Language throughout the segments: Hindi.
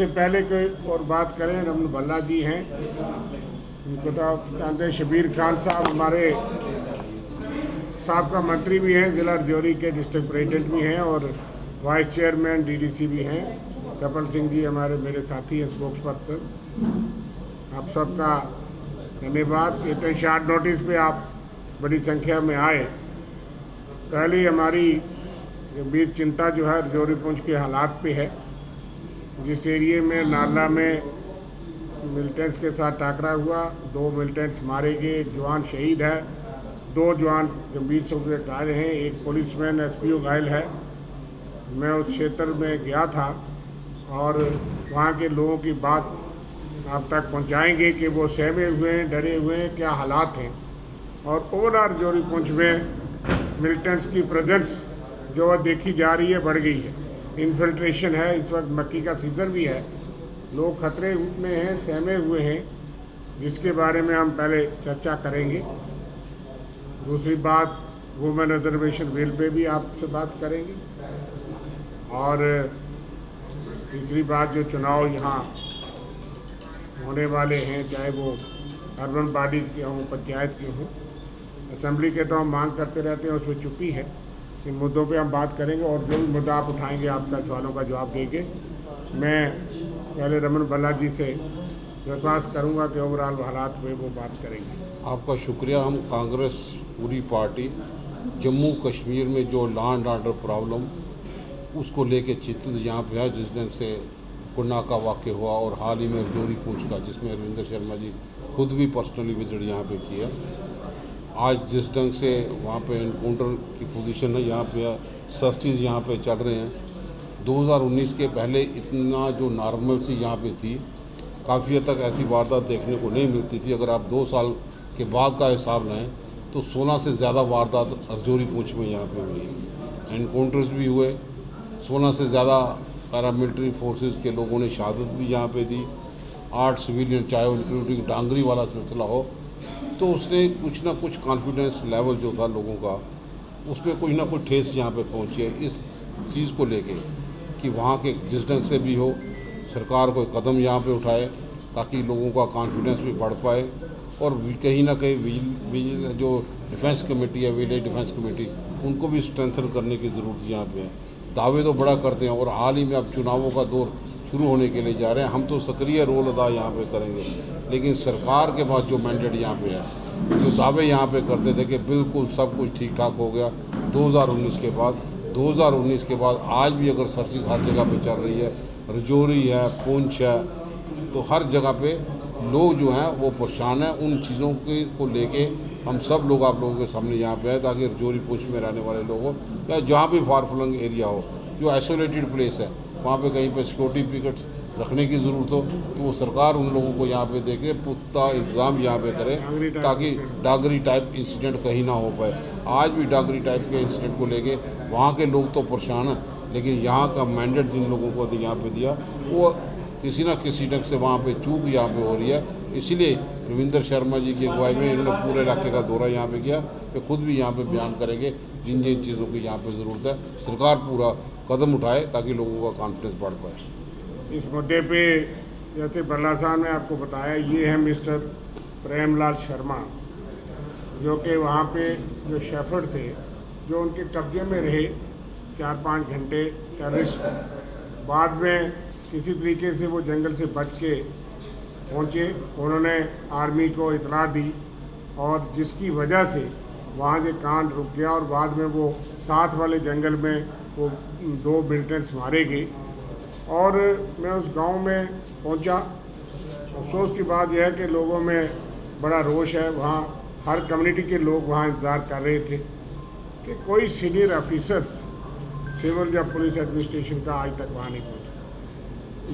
इससे पहले कोई और बात करें, रमन भल्ला जी हैं, उनको तो आप जानते हैं। शबीर खान साहब हमारे साहब मंत्री भी हैं, ज़िला रजौरी के डिस्ट्रिक्ट प्रेसिडेंट भी हैं और वाइस चेयरमैन डीडीसी भी हैं। कपिल सिंह जी हमारे मेरे साथी हैं, स्पोक्स पर्सन। आप सबका धन्यवाद कि इतने शॉर्ट नोटिस पे आप बड़ी संख्या में आए। पहली हमारी गंभीर चिंता जो है रजौरी पुंछ के हालात पे है। जिस एरिए में नाला में मिलिटेंट्स के साथ टाकरा हुआ, 2 मिलिटेंट्स मारे गए, एक जवान शहीद है, 2 जवान गंभीर रूप से घायल हैं, एक पुलिसमैन एसपीओ घायल है। मैं उस क्षेत्र में गया था और वहाँ के लोगों की बात आप तक पहुँचाएंगे कि वो सहमे हुए हैं, डरे हुए हैं, क्या हालात हैं। और ओवरऑल रजौरी पुंछ में मिलिटेंट्स की प्रेजेंस जो देखी जा रही है बढ़ गई है। इन्फिल्ट्रेशन है, इस वक्त मक्की का सीज़न भी है, लोग खतरे में हैं, सहमे हुए हैं, जिसके बारे में हम पहले चर्चा करेंगे। दूसरी बात, वुमेन रिजर्वेशन बिल पे भी आपसे बात करेंगे। और तीसरी बात, जो चुनाव यहाँ होने वाले हैं, चाहे वो अर्बन बॉडी के हों, पंचायत के हों, असेंबली के तो हम मांग करते रहते हैं, उसमें चुप्पी है। इन मुद्दों पे हम बात करेंगे और जो भी मुद्दा आप उठाएंगे आपका सवालों का जवाब देंगे। मैं पहले रमन भल्ला जी से रिक्वेस्ट करूंगा कि ओवरऑल हालात में वो बात करेंगे। आपका शुक्रिया। हम कांग्रेस पूरी पार्टी जम्मू कश्मीर में जो लैंड ऑर्डर प्रॉब्लम उसको लेके चिंतित यहाँ पे है, जिस ढंग से कुन्ना का वाक़या हुआ और हाल ही में रजौरी पुंछ का, जिसमें रविंद्र शर्मा जी खुद भी पर्सनली विजिट यहाँ पे किया। आज जिस ढंग से वहाँ पे एनकाउंटर की पोजीशन है, यहाँ पे सर्चेज यहाँ पे चल रहे हैं। 2019 के पहले इतना जो नॉर्मल सी यहाँ पे थी, काफ़ी हद तक ऐसी वारदात देखने को नहीं मिलती थी। अगर आप 2 साल के बाद का हिसाब लें तो 16 से ज़्यादा वारदात रजौरी पुंछ में यहाँ पे हुई है। एनकाउंटर्स भी हुए, 16 से ज़्यादा पैरामिलिट्री फोर्सेस के लोगों ने शहादत भी यहाँ पे दी, 8 सिविलियन, चाहे इंक्लूडिंग डांगरी वाला सिलसिला हो। तो उसने कुछ ना कुछ कॉन्फिडेंस लेवल जो था लोगों का, उस पर कुछ ना कुछ ठेस यहाँ पे पहुँची है। इस चीज़ को लेके कि वहाँ के जिस ढंग से भी हो, सरकार कोई कदम यहाँ पे उठाए ताकि लोगों का कॉन्फिडेंस भी बढ़ पाए और कहीं ना कहीं जो डिफेंस कमेटी है, विलेज डिफेंस कमेटी, उनको भी स्ट्रेंथन करने की ज़रूरत यहाँ पे है। दावे तो बड़ा करते हैं और हाल ही में अब चुनावों का दौर शुरू होने के लिए जा रहे हैं। हम तो सक्रिय रोल अदा यहाँ पे करेंगे, लेकिन सरकार के पास जो मैंडेट यहाँ पे है, जो दावे यहाँ पे करते थे कि बिल्कुल सब कुछ ठीक ठाक हो गया 2019 के बाद आज भी अगर सर्चिस हर जगह पे चल रही है, रजौरी है, पुंछ है, तो हर जगह पे लोग जो हैं वो परेशान हैं। उन चीज़ों के को लेके हम सब लोग आप लोगों के सामने यहाँ पे हैं ताकि रजौरी पुंछ में रहने वाले लोगों या जहाँ भी फार फ्लंग एरिया हो, जो आइसोलेटेड प्लेस है, वहाँ पे कहीं पे सिक्योरिटी पिकेट्स रखने की ज़रूरत हो तो वो सरकार उन लोगों को यहाँ पे देके पुख्ता इंतज़ाम यहाँ पे करे ताकि डागरी टाइप इंसिडेंट कहीं ना हो पाए। आज भी डागरी टाइप के इंसिडेंट को लेके वहाँ के लोग तो परेशान हैं, लेकिन यहाँ का मैंडेट जिन लोगों को यहाँ पे दिया वो किसी न किसी ढंग से वहाँ पे चूक यहाँ पे हो रही है। इसीलिए रविंद्र शर्मा जी की अगुवाई में इन्होंने पूरे इलाके का दौरा यहाँ पे किया कि खुद भी यहाँ पे बयान करेंगे जिन जिन चीज़ों की यहाँ पे ज़रूरत है, सरकार पूरा कदम उठाए ताकि लोगों का कॉन्फिडेंस बढ़ पाए। इस मुद्दे पे जैसे भल्ला साहब ने आपको बताया, ये है मिस्टर प्रेमलाल शर्मा, जो कि वहाँ पे जो शेफर्ड थे, जो उनके कब्जे में रहे 4-5 घंटे टेररिस्ट। बाद में किसी तरीके से वो जंगल से बच के पहुँचे, उन्होंने आर्मी को इतला दी और जिसकी वजह से वहाँ से कांड रुक गया और बाद में वो साथ वाले जंगल में वो 2 मिलिटेंट्स मारे गए। और मैं उस गांव में पहुंचा। अफसोस की बात यह है कि लोगों में बड़ा रोष है। वहाँ हर कम्युनिटी के लोग वहाँ इंतज़ार कर रहे थे कि कोई सीनियर ऑफिसर्स सिविल या पुलिस एडमिनिस्ट्रेशन का आज तक वहाँ नहीं पहुँचा।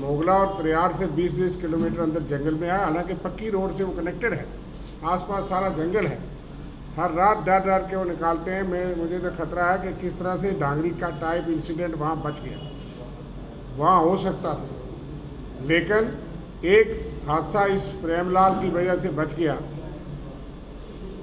मोगला और त्रियार से 20-20 किलोमीटर अंदर जंगल में है, हालांकि पक्की रोड से वो कनेक्टेड है, आसपास सारा जंगल है। हर रात डर डर के वो निकालते हैं। मुझे तो खतरा है कि किस तरह से डांगरी का टाइप इंसिडेंट वहाँ बच गया, वहाँ हो सकता था, लेकिन एक हादसा इस प्रेमलाल की वजह से बच गया।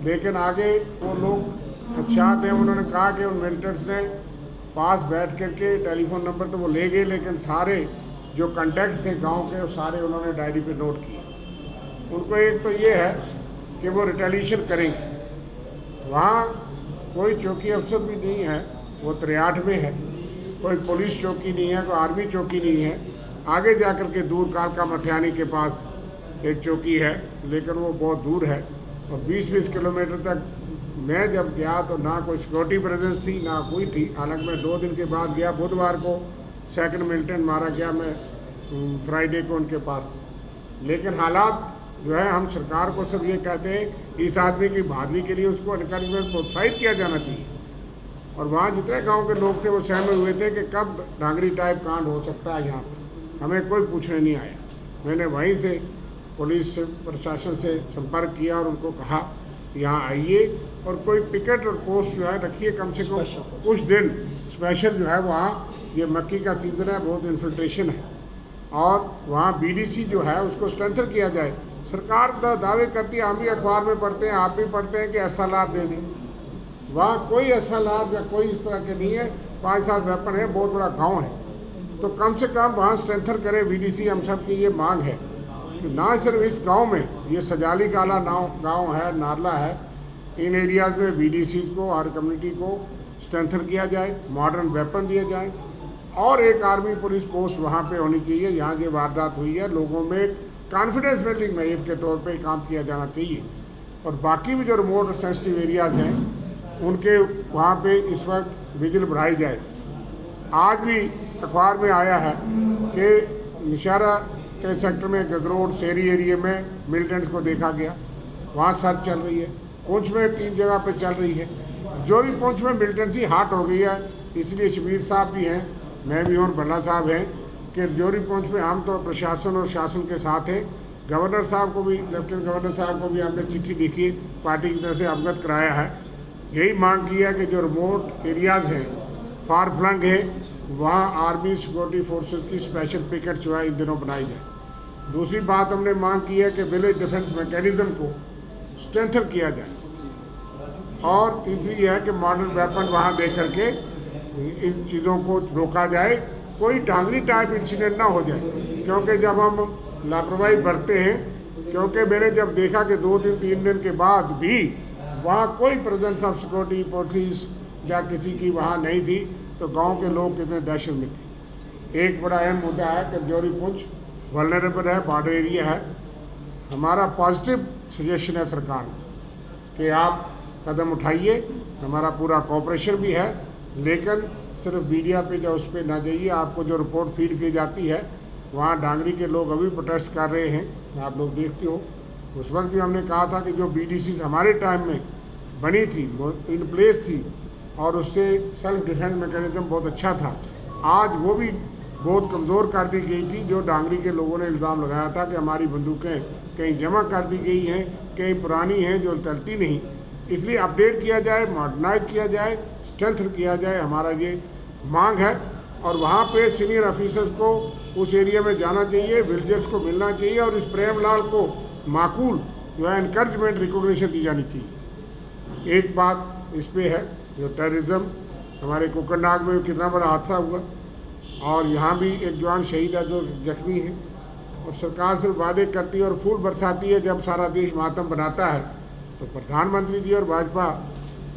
लेकिन आगे वो लोग खदशात हैं। उन्होंने कहा कि उन मिलिटेंट्स ने पास बैठ करके टेलीफोन नंबर तो वो ले गए, लेकिन सारे जो कंटैक्ट थे गांव के, वो सारे उन्होंने डायरी पे नोट किए। उनको एक तो ये है कि वो रिटेलिएशन करेंगे। वहाँ कोई चौकी अफसर भी नहीं है, वो 63 में है, कोई पुलिस चौकी नहीं है, कोई आर्मी चौकी नहीं है। आगे जाकर के दूर कालका मथियानी के पास एक चौकी है, लेकिन वो बहुत दूर है और 20-20 किलोमीटर तक। मैं जब गया तो ना कोई सिक्योरिटी प्रेजेंस थी, ना कोई थी। हालांकि मैं 2 दिन के बाद गया, बुधवार को 2 मिलिटेंट मारा गया, मैं फ्राइडे को उनके पास। लेकिन हालात जो है, हम सरकार को सब ये कहते हैं इस आदमी की बहादुरी के लिए उसको एनकरेजमेंट प्रोत्साहित किया जाना चाहिए। और वहाँ जितने गांव के लोग थे वो सहमे हुए थे कि कब डांगरी टाइप कांड हो सकता है यहाँ पर। हमें कोई पूछने नहीं आया। मैंने वहीं से पुलिस से, प्रशासन से संपर्क किया और उनको कहा यहाँ आइए और कोई पिकेट और पोस्ट जो है रखिए, कम से कम कुछ दिन स्पेशल जो है वहाँ। ये मक्की का सीज़न है, बहुत इन्फिल्ट्रेशन है और वहाँ बीडीसी जो है उसको स्ट्रेंथन किया जाए। सरकार दावे करती है, हम भी अखबार में पढ़ते हैं, आप भी पढ़ते हैं कि एसएलआर दे दी। वहाँ कोई एसएलआर या कोई इस तरह के नहीं है। 5-7 वेपन है, बहुत बड़ा गांव है, तो कम से कम वहाँ स्ट्रेंथन करे बीडीसी। हम सब की ये मांग है कि ना सिर्फ इस गांव में, ये सजाली काला गांव है, नारला है, इन एरियाज़ में बीडीसी को और कम्युनिटी को स्ट्रेंथन किया जाए, मॉडर्न वेपन दिए जाए और एक आर्मी पुलिस पोस्ट वहाँ पे होनी चाहिए। यहाँ जो वारदात हुई है, लोगों में कॉन्फिडेंस बिल्डिंग में के तौर पे काम किया जाना चाहिए। और बाकी भी जो रिमोट सेंसिटिव एरियाज़ हैं उनके वहाँ पे इस वक्त विजिल बढ़ाई जाए। आज भी अखबार में आया है कि निशारा के सेक्टर में गगरोड शेरी एरिया में मिलिटेंट्स को देखा गया, वहाँ सर्च चल रही है। पुंछ में 3 जगह पे चल रही है। जोरी पुंछ में मिलिटेंसी हाट हो गई है, इसलिए शबीर साहब भी हैं, मैं भी और भल्ला साहब हैं कि जोरी पुंछ में हम तो प्रशासन और शासन के साथ हैं। गवर्नर साहब को भी, लेफ्टिनेंट गवर्नर साहब को भी हमने चिट्ठी लिखी, पार्टी की तरफ से अवगत कराया है। यही मांग की है कि जो रिमोट एरियाज़ हैं, फार फ्लंग है, वहाँ आर्मी सिक्योरिटी फोर्सेस की स्पेशल पिकेट जो है इन दिनों बनाई जाए। दूसरी बात हमने मांग की है कि विलेज डिफेंस मैकेनिज्म को स्ट्रेंथन किया जाए। और तीसरी है कि मॉडर्न वेपन वहाँ दे करके इन चीज़ों को रोका जाए, कोई डांगरी टाइप इंसिडेंट ना हो जाए। क्योंकि जब हम लापरवाही बरतते हैं, क्योंकि मैंने जब देखा कि 2 दिन 3 दिन के बाद भी वहाँ कोई प्रेजेंस ऑफ सिक्योरिटी पुलिस या किसी की वहाँ नहीं थी, तो गांव के लोग कितने दहशत में थे। एक बड़ा अहम मुद्दा है कि जोरी पुंछ वल्नरेबल है, बॉर्डर एरिया है। हमारा पॉजिटिव सजेशन है सरकार को कि आप कदम उठाइए, हमारा पूरा कोऑपरेशन भी है, लेकिन सिर्फ मीडिया पे जो उस पर ना जाइए। आपको जो रिपोर्ट फीड की जाती है, वहाँ डांगरी के लोग अभी प्रोटेस्ट कर रहे हैं, आप लोग देखते हो। उस वक्त भी हमने कहा था कि जो बीडीसी हमारे टाइम में बनी थी, वो इन प्लेस थी और उससे सेल्फ डिफेंस मैकेनिज्म बहुत अच्छा था। आज वो भी बहुत कमज़ोर कर दी गई थी। जो डांगरी के लोगों ने इल्ज़ाम लगाया था कि हमारी बंदूकें कहीं जमा कर दी गई हैं, कहीं पुरानी हैं जो चलती नहीं, इसलिए अपडेट किया जाए, मॉडर्नाइज किया जाए, स्ट्रेंथ किया जाए, हमारा ये मांग है। और वहाँ पे सीनियर ऑफिसर्स को उस एरिया में जाना चाहिए, विलेजर्स को मिलना चाहिए और इस प्रेमलाल को माकूल जो है इनकरेजमेंट रिकॉग्निशन दी जानी चाहिए। एक बात इस पे है, जो टेररिज्म, हमारे कोकरनाग में कितना बड़ा हादसा हुआ और यहाँ भी एक जवान शहीद है जो जख्मी है। और सरकार सिर्फ वादे करती है और फूल बरसाती है। जब सारा देश मातम बनाता है तो प्रधानमंत्री जी और भाजपा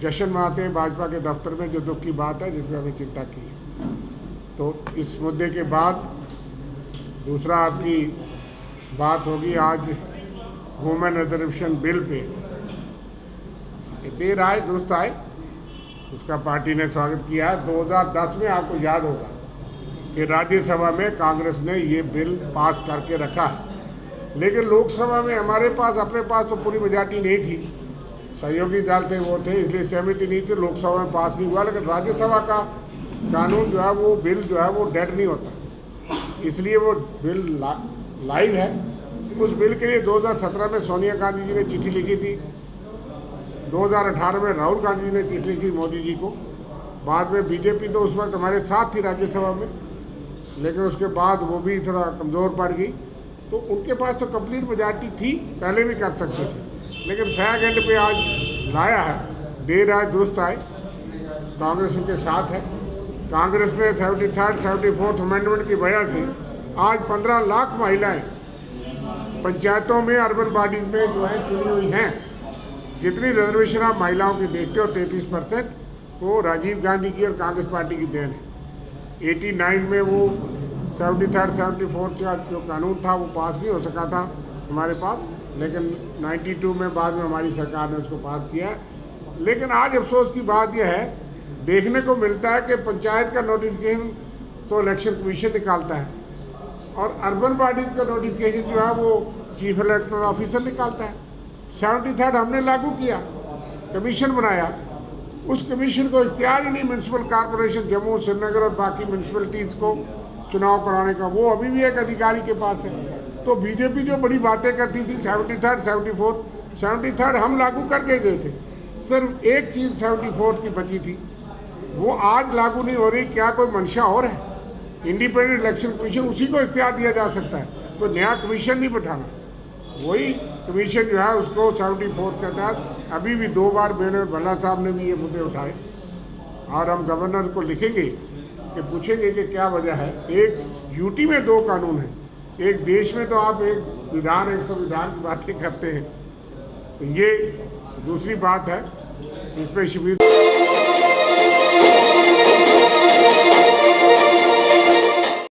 जश्न मनाते हैं भाजपा के दफ्तर में, जो दुख की बात है, जिसमें हमें चिंता की है। तो इस मुद्दे के बाद दूसरा आपकी बात होगी आज वुमेन रिजर्वेशन बिल पे। देर आए दुरुस्त आए, उसका पार्टी ने स्वागत किया है। 2010 में आपको याद होगा कि राज्यसभा में कांग्रेस ने ये बिल पास करके रखा है, लेकिन लोकसभा में हमारे पास, अपने पास तो पूरी मेजॉरिटी नहीं थी, सहयोगी दल थे वो थे, इसलिए सहमति नहीं थी, लोकसभा में पास नहीं हुआ। लेकिन राज्यसभा का कानून जो है, वो बिल जो है वो डेड नहीं होता, इसलिए वो बिल लाइव है। उस बिल के लिए 2017 में सोनिया गांधी जी ने चिट्ठी लिखी थी, 2018 में राहुल गांधी जी ने चिट्ठी लिखी मोदी जी को। बाद में बीजेपी तो उस वक्त हमारे साथ थी राज्यसभा में, लेकिन उसके बाद वो भी थोड़ा कमज़ोर पड़ गई। तो उनके पास तो कंप्लीट मेजॉरिटी थी, पहले भी कर सकते थे, लेकिन फैग एंड पे आज लाया है। देर आए दुरुस्त आए, कांग्रेस उनके साथ है। कांग्रेस ने 73rd 74th अमेंडमेंट की वजह से आज 15 लाख महिलाएं पंचायतों में, अर्बन बॉडीज में जो है चुनी हुई हैं। जितनी रिजर्वेशन आप महिलाओं की देखते हो 33%, वो राजीव गांधी की और कांग्रेस पार्टी की देन है। 89 में वो 73, 74 का जो कानून था वो पास नहीं हो सका था हमारे पास, लेकिन 92 में बाद में हमारी सरकार ने उसको पास किया। लेकिन आज अफसोस की बात यह है, देखने को मिलता है कि पंचायत का नोटिफिकेशन तो इलेक्शन कमीशन निकालता है और अर्बन बॉडीज का नोटिफिकेशन जो है वो चीफ इलेक्टोरल ऑफिसर निकालता है। 73 हमने लागू किया, कमीशन बनाया, उस कमीशन को इख्तियार ही नहीं म्यूनसिपल कॉरपोरेशन जम्मू, श्रीनगर और बाकी म्यूनसिपलिटीज़ को चुनाव कराने का, वो अभी भी एक अधिकारी के पास है। तो बीजेपी जो बड़ी बातें करती थी 73, 74, 73 हम लागू करके गए थे, सिर्फ एक चीज़ 74 की बची थी, वो आज लागू नहीं हो रही। क्या कोई मंशा और है? इंडिपेंडेंट इलेक्शन कमीशन, उसी को इख्तियार दिया जा सकता है, कोई नया कमीशन नहीं बैठाना। वही कमीशन जो है उसको 74 के तहत अभी भी 2 बार मेरे भल्ला साहब ने भी ये मुद्दे उठाए और हम गवर्नर को लिखेंगे कि पूछेंगे कि क्या वजह है। एक यूटी में 2 कानून हैं, एक देश में तो आप एक विधान, एक संविधान की बातें करते हैं। तो ये दूसरी बात है, इस पर शिविर